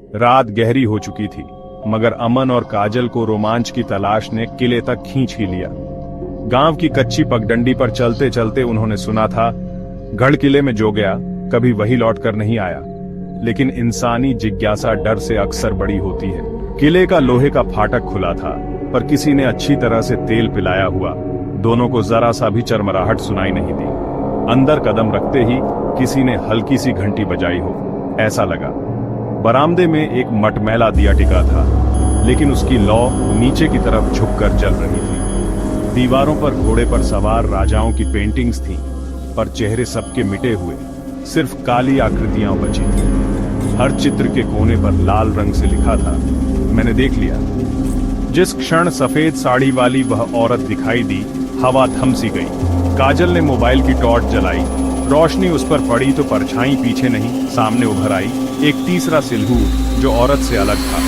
रात गहरी हो चुकी थी, मगर अमन और काजल को रोमांच की तलाश ने किले तक खींच ही लिया। गांव की कच्ची पगडंडी पर चलते चलते उन्होंने सुना था, गढ़ किले में जो गया कभी वही लौट कर नहीं आया। लेकिन इंसानी जिज्ञासा डर से अक्सर बड़ी होती है। किले का लोहे का फाटक खुला था, पर किसी ने अच्छी तरह से तेल पिलाया हुआ दोनों को जरा सा भी चरमराहट सुनाई नहीं दी। अंदर कदम रखते ही किसी ने हल्की सी घंटी बजाई हो, ऐसा लगा। बरामदे में एक मटमैला दिया टिका था, लेकिन उसकी लौ नीचे की तरफ झुककर जल रही थी। दीवारों पर घोड़े पर सवार राजाओं की पेंटिंग्स थीं, पर चेहरे सबके मिटे हुए, सिर्फ काली आकृतियां बची थीं। हर चित्र के कोने पर लाल रंग से लिखा था, मैंने देख लिया। जिस क्षण सफेद साड़ी वाली वह औरत दिखाई दी, हवा थम सी गई। काजल ने मोबाइल की टॉर्च जलाई। रोशनी उस पर पड़ी तो परछाई पीछे नहीं सामने उभर आई। एक तीसरा सिलहूर जो औरत से अलग था,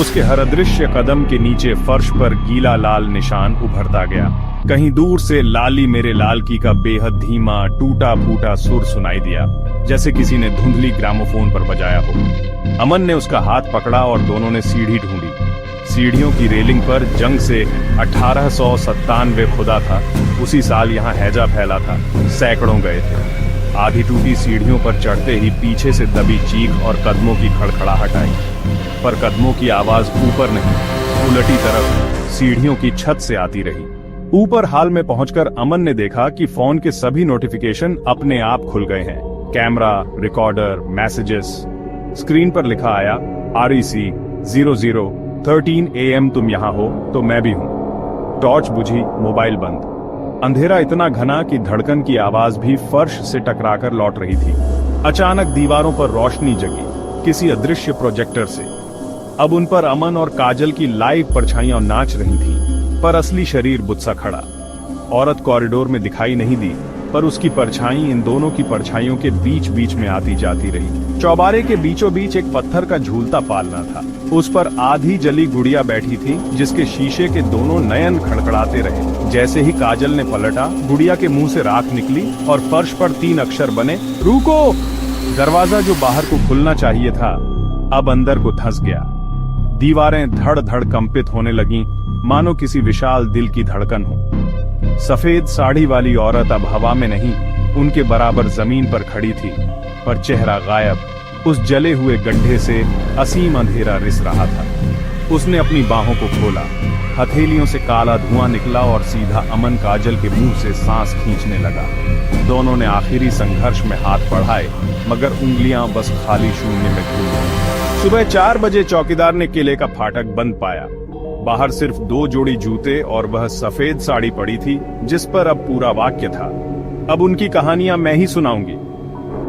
उसके हर अदृश्य कदम के नीचे फर्श पर गीला लाल निशान उभरता गया। कहीं दूर से लाली मेरे लाल की का बेहद धीमा टूटा फूटा सुर सुनाई दिया, जैसे किसी ने धुंधली ग्रामोफोन पर बजाया हो। अमन ने उसका हाथ पकड़ा और दोनों ने सीढ़ी ढूंढी। सीढ़ियों की रेलिंग पर जंग से 1897 खुदा था। उसी साल यहाँ हैजा फैला था, सैकड़ों गए थे। आधी टूटी सीढ़ियों पर चढ़ते ही पीछे से दबी चीख और कदमों की खड़खड़ाहट आई, पर कदमों की आवाज ऊपर नहीं, उलटी तरफ सीढ़ियों की छत से आती रही। ऊपर हाल में पहुंचकर अमन ने देखा कि फोन के सभी नोटिफिकेशन अपने आप खुल गए हैं। Camera, recorder, messages. स्क्रीन पर लिखा आया, REC 00:13 AM तुम यहाँ हो तो मैं भी हूँ। टॉर्च बुझी, मोबाइल बंद। अंधेरा इतना घना कि धड़कन की आवाज भी फर्श से टकराकर लौट रही थी। अचानक दीवारों पर रोशनी जगी, किसी अदृश्य प्रोजेक्टर से। अब उन पर अमन और काजल की लाइव परछाइयां नाच रही थीं, पर असली शरीर बुत्सा खड़ा। औरत कॉरिडोर में दिखाई नहीं दी, पर उसकी परछाई इन दोनों की परछाइयों के बीच बीच में आती जाती रही। चौबारे के बीचों बीच एक पत्थर का झूलता पालना था। उस पर आधी जली गुड़िया बैठी थी, जिसके शीशे के दोनों नयन खड़खड़ाते रहे। जैसे ही काजल ने पलटा, गुड़िया के मुंह से राख निकली और फर्श पर 3 अक्षर बने, रुको। दरवाजा जो बाहर को खुलना चाहिए था, अब अंदर को धंस गया। दीवारें धड़ धड़ कंपित होने लगीं, मानो किसी विशाल दिल की धड़कन हो। सफेद साड़ी वाली औरत अब हवा में नहीं, उनके बराबर जमीन पर खड़ी थी, पर चेहरा गायब। उस जले हुए गड्ढे से असीम अंधेरा रिस रहा था। उसने अपनी बाहों को खोला, हथेलियों से काला धुआं निकला और सीधा अमन काजल के मुंह से सांस खींचने लगा। दोनों ने आखिरी संघर्ष में हाथ बढ़ाए, मगर उंगलियां बस खाली शून्य में घूम गईं। सुबह 4 बजे चौकीदार ने किले का फाटक बंद पाया। बाहर सिर्फ 2 जोड़ी जूते और वह सफेद साड़ी पड़ी थी, जिस पर अब पूरा वाक्य था, अब उनकी कहानियां मैं ही सुनाऊंगी।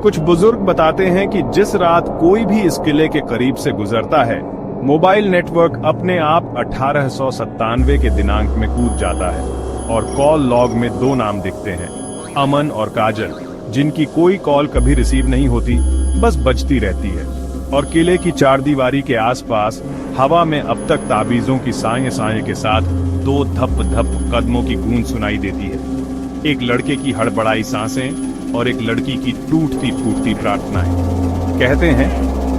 कुछ बुजुर्ग बताते हैं कि जिस रात कोई भी इस किले के करीब से गुजरता है, मोबाइल नेटवर्क अपने आप 1897 के दिनांक में कूद जाता है और कॉल लॉग में 2 नाम दिखते हैं, अमन और काजल, जिनकी कोई कॉल कभी रिसीव नहीं होती, बस बजती रहती है। और किले की 4 दीवारी के आसपास हवा में अब तक ताबीजों की साए साए के साथ 2 धप धप कदमों की गूंज सुनाई देती है। एक लड़के की हड़बड़ाई सांसें और एक लड़की की टूटती फूटती प्रार्थनाएं। कहते हैं,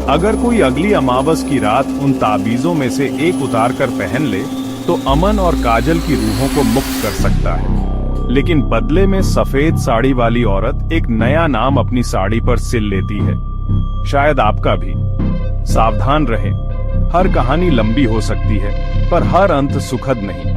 अगर कोई अगली अमावस की रात उन ताबीजों में से एक उतार कर पहन ले, तो अमन और काजल की रूहों को मुक्त कर सकता है। लेकिन बदले में सफेद साड़ी वाली औरत एक नया नाम अपनी साड़ी पर सिल लेती है, शायद आपका भी। सावधान रहें, हर कहानी लंबी हो सकती है, पर हर अंत सुखद नहीं।